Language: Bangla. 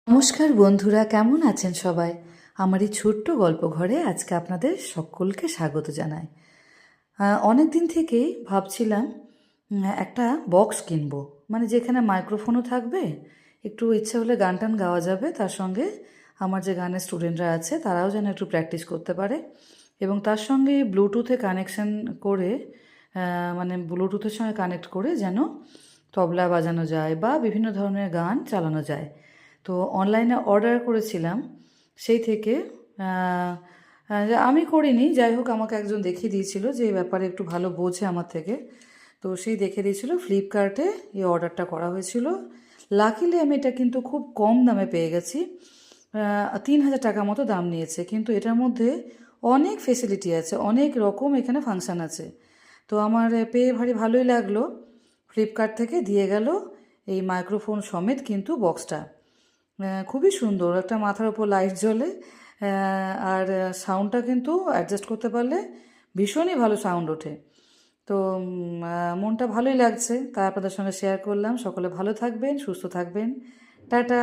নমস্কার বন্ধুরা, কেমন আছেন সবাই? আমার এই ছোট্ট গল্প ঘরে আজকে আপনাদের সকলকে স্বাগত জানাই। অনেক দিন থেকেই ভাবছিলাম একটা বক্স কিনবো, মানে যেখানে মাইক্রোফোনও থাকবে, একটু ইচ্ছে হলে গান টান গাওয়া যাবে, তার সঙ্গে আমার যে গানের স্টুডেন্টরা আছে তারাও যেন একটু প্র্যাকটিস করতে পারে, এবং তার সঙ্গে ব্লুটুথে কানেকশন করে, মানে ব্লুটুথের সঙ্গে কানেক্ট করে যেন তবলা বাজানো যায় বা বিভিন্ন ধরনের গান চালানো যায়। তো অনলাইনে অর্ডার করেছিলাম, সেই থেকে আমি করিনি, যাই হোক আমাকে একজন দেখিয়ে দিয়েছিল যে এই ব্যাপারে একটু ভালো বোঝে আমার থেকে। তো সেই দেখে দিয়েছিল, ফ্লিপকার্টে এই অর্ডারটা করা হয়েছিল। লাকিলি আমি এটা কিন্তু খুব কম দামে পেয়ে গেছি। 3,000 টাকা মতো দাম নিয়েছে, কিন্তু এটার মধ্যে অনেক ফেসিলিটি আছে, অনেক রকম এখানে ফাংশান আছে। তো আমার পেয়ে ভারী ভালোই লাগলো। ফ্লিপকার্ট থেকে দিয়ে গেল এই মাইক্রোফোন সমেত কিন্তু বক্সটা। খুবই সুন্দর, একটা মাথার ওপর লাইট জ্বলে, আর সাউন্ডটা কিন্তু অ্যাডজাস্ট করতে পারলে ভীষণই ভালো সাউন্ড ওঠে। তো মনটা ভালোই লাগছে, তাই আপনাদের সঙ্গে শেয়ার করলাম। সকলে ভালো থাকবেন, সুস্থ থাকবেন। টাটা।